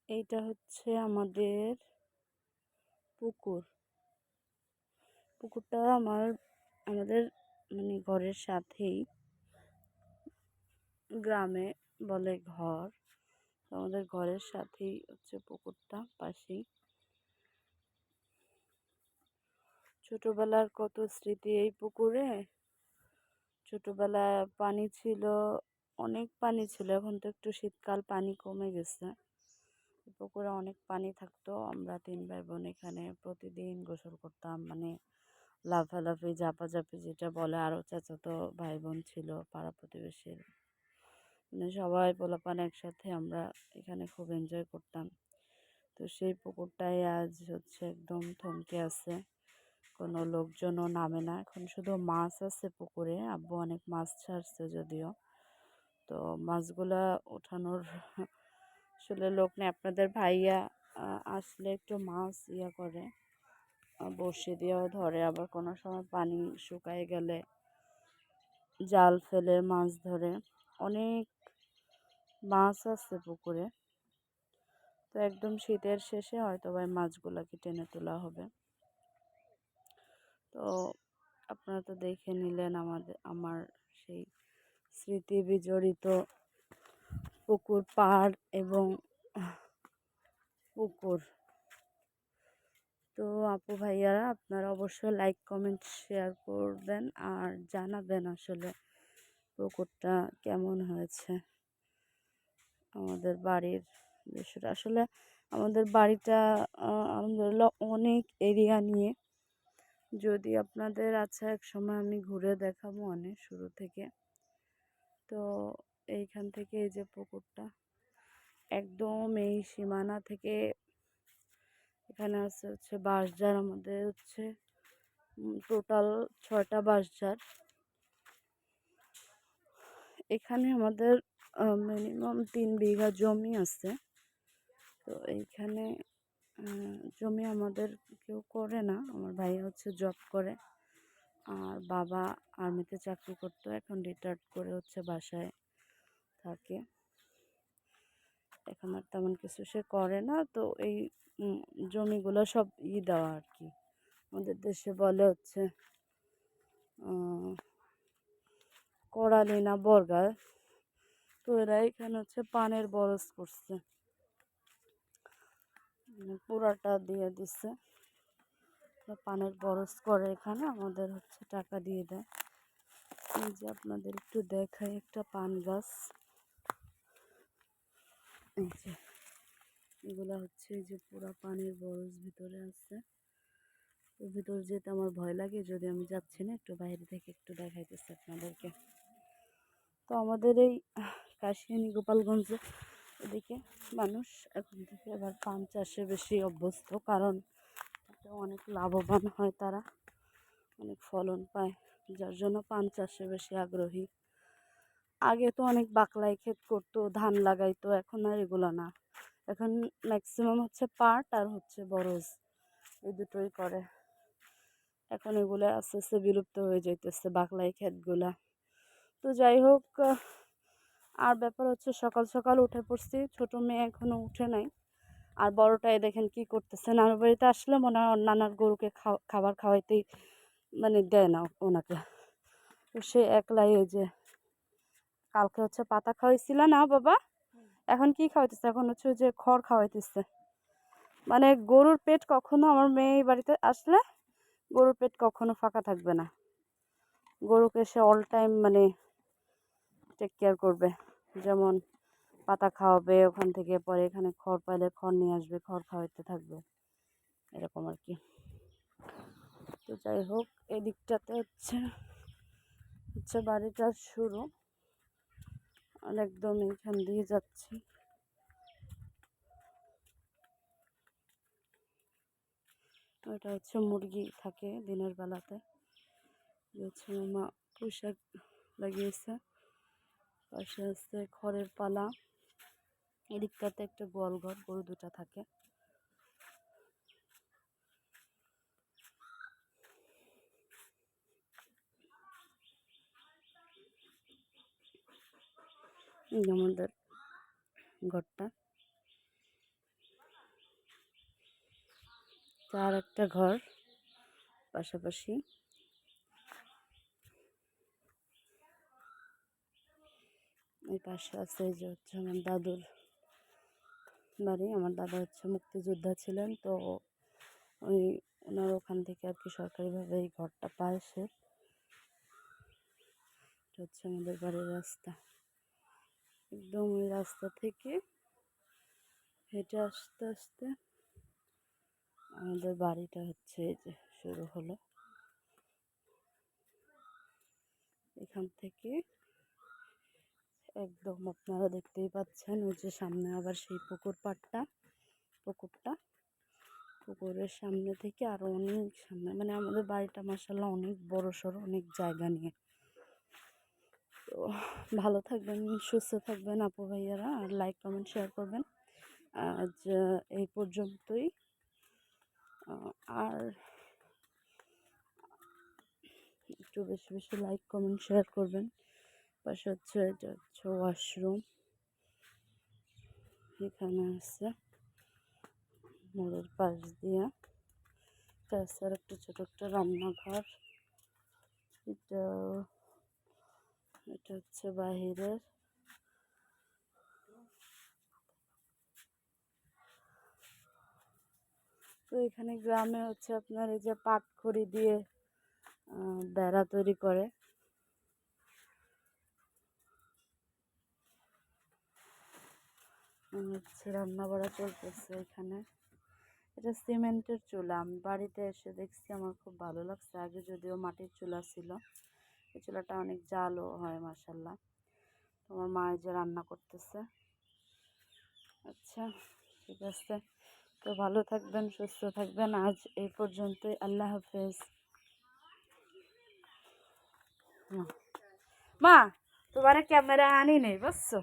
এইটা হচ্ছে আমাদের পুকুর। পুকুরটা আমাদের মানে ঘরের সাথেই, গ্রামে বলে ঘর। আমাদের ঘরের সাথেই হচ্ছে পুকুরটা, পাশেই। ছোটবেলার কত স্মৃতি এই পুকুরে। ছোটবেলায় পানি ছিল, অনেক পানি ছিল। এখন তো একটু শীতকাল, পানি কমে গেছে। পুকুরে অনেক পানি থাকতো। আমরা 3 ভাই বোন এখানে প্রতিদিন গোসল করতাম, মানে লাফালাফি ঝাপাঝাপি যেটা বলে। আরও চাচাতো ভাই বোন ছিল পাড়া প্রতিবেশীর, মানে সবাই পোলাপান একসাথে আমরা এখানে খুব এনজয় করতাম। তো সেই পুকুরটাই আজ হচ্ছে একদম থমকে আছে, কোনো লোকজনও নামে না। এখন শুধু মাছ আছে পুকুরে, আব্বু অনেক মাছ ছাড়ছে যদিও। তো মাছগুলা ওঠানোর আসলে লোক নেই। আপনাদের ভাইয়া আসলে একটু মাছ করে, বড়শি দিয়েও ধরে, আবার কোনো সময় পানি শুকায় গেলে জাল ফেলে মাছ ধরে। অনেক মাছ আছে পুকুরে। তো একদম শীতের শেষে হয়তো বা মাছগুলোকে টেনে তোলা হবে। তো আপনারা তো দেখে নিলেন আমার সেই স্মৃতি বিজড়িত পুকুর পাড় এবং পুকুর। তো আপু ভাইয়ারা, আপনারা অবশ্যই লাইক কমেন্ট শেয়ার করবেন আর জানাবেন আসলে পুকুরটা কেমন হয়েছে। আমাদের বাড়ির দৃশ্যটা আসলে, আমাদের বাড়িটা আলহামদুলিল্লাহ অনেক এরিয়া নিয়ে। যদি আপনাদের আচ্ছা এক সময় আমি ঘুরে দেখাবো অনেক শুরু থেকে। তো এইখান থেকে এই যে পুকুরটা একদম এই সীমানা থেকে এখানে আছে হচ্ছে বাঁশঝাড়। আমাদের হচ্ছে টোটাল 6টা বাঁশঝাড়। এখানে আমাদের মিনিমাম 3 বিঘা জমি আছে। তো এইখানে জমি আমাদের কেউ করে না। আমার ভাই হচ্ছে জব করে, আর বাবা আর্মিতে চাকরি করতো, এখন রিটায়ার্ড করে হচ্ছে বাসায় থাকে। এখন আর তেমন কিছু সে করে না। তো এই জমিগুলো সব দেওয়া আর কি, আমাদের দেশে বলে হচ্ছে করালি না বর্গা। তো এরা এখানে হচ্ছে পানের বরজ করছে, পুরাটা দিয়ে দিচ্ছে। পানের বরজ করে এখানে, আমাদের হচ্ছে টাকা দিয়ে দেয়। এই যে আপনাদের একটু দেখাই একটা পান গাছ। এই যে এগুলা হচ্ছে এই যে পুরা পানির বরজ ভিতরে আছে। ওর ভিতরে যেতে আমার ভয় লাগে, যদি আমি যাচ্ছি না, একটু বাইরে থেকে একটু দেখাইতেছি আপনাদেরকে। তো আমাদের এই কাশিয়ানী গোপালগঞ্জে এদিকে মানুষ এখন থেকে এবার পান চাষে বেশি অভ্যস্ত, কারণ অনেক লাভবান হয় তারা, অনেক ফলন পায়, যার জন্য পান চাষে বেশি আগ্রহী। আগে তো অনেক বাকলাই ক্ষেত করতো, ধান লাগাইতো, এখন আর এগুলো না। এখন ম্যাক্সিমাম হচ্ছে পাট আর হচ্ছে বরজ, এই দুটোই করে। এখন এগুলো আস্তে আস্তে বিলুপ্ত হয়ে যাইতেছে বাকলাই ক্ষেতগুলা। তো যাই হোক, আর ব্যাপার হচ্ছে সকাল সকাল উঠে পড়ছি, ছোট মেয়ে এখনো উঠে নাই। আর বড়টাই দেখেন কি করতেছে, নানুর বাড়িতে আসলে মনে হয় নানার গরুকে খাবার খাওয়াইতেই মানে দেয় না ওনাকে। তো সে একলাই ওই যে কালকে হচ্ছে পাতা খাওয়াইছিল না বাবা, এখন কি খাওয়াইতেছে, এখন হচ্ছে যে খড় খাওয়াইতেছে। মানে গরুর পেট কখনো, আমার মেয়ে বাড়িতে আসলে গরুর পেট কখনো ফাঁকা থাকবে না। গরুকে সে অল টাইম মানে টেক কেয়ার করবে, যেমন পাতা খাওয়াবে ওখান থেকে, পরে এখানে খড় পাইলে খড় নিয়ে আসবে, খড় খাওয়াইতে থাকবে, এরকম আর কি। তো যাই হোক, এদিকটাতে হচ্ছে বাড়িটার শুরু, আর একদম এইখান দিয়ে যাচ্ছি। ওইটা হচ্ছে মুরগি থাকে দিনের বেলাতে। হচ্ছে মা পুঁইশাক লাগিয়েছে, পাশে আছে খড়ের পালা। এদিকটাতে একটা গোয়াল ঘর, গরু 2টা থাকে। আমাদের ঘরটা চার একটা ঘর পাশাপাশি। এই পাশে আছে এই যে হচ্ছে আমার দাদুর বাড়ি। আমার দাদা হচ্ছে মুক্তিযোদ্ধা ছিলেন, তো ওই ওনার ওখান থেকে আর কি সরকারিভাবে এই ঘরটা পায় সে। এটা হচ্ছে আমাদের বাড়ির রাস্তা। একদম ওই রাস্তা থেকে হেঁটে আস্তে আস্তে আমাদের বাড়িটা হচ্ছে এই যে শুরু হলো। এখান থেকে একদম আপনারা দেখতেই পাচ্ছেন ওই যে সামনে আবার সেই পুকুরটা, পুকুরের সামনে থেকে আরো অনেক সামনে, মানে আমাদের বাড়িটা মাশাআল্লাহ অনেক বড় সড়ো, অনেক জায়গা নিয়ে। তো ভালো থাকবেন, সুস্থ থাকবেন আপু ভাইয়ারা, আর লাইক কমেন্ট শেয়ার করবেন। আজ এই পর্যন্তই। আর একটু বেশি বেশি লাইক কমেন্ট শেয়ার করবেন। পাশে হচ্ছে এটা হচ্ছে ওয়াশরুম, এখানে আছে মোড়ের পাশ দিয়া। তাছাড়া একটা ছোট একটা রান্নাঘর, এটা এটা হচ্ছে বাহিরের। তো এখানে গ্রামে হচ্ছে আপনার এই যে পাটখড়ি দিয়ে বেড়া তৈরি করে। হচ্ছে রান্না বাড়া চলতেছে এখানে। এটা সিমেন্টের চুলা। আমি বাড়িতে এসে দেখছি, আমার খুব ভালো লাগছে। আগে যদিও মাটির চুলা ছিল, এই চুলাটা অনেক জালও হয় মাশাআল্লাহ। তোমার মা যে রান্না করতেছে। আচ্ছা ঠিক আছে, তো ভালো থাকবেন, সুস্থ থাকবেন। আজ এই পর্যন্তই, আল্লাহ হাফেজ। মা, তোমার ক্যামেরা আনি নেই বুঝছো।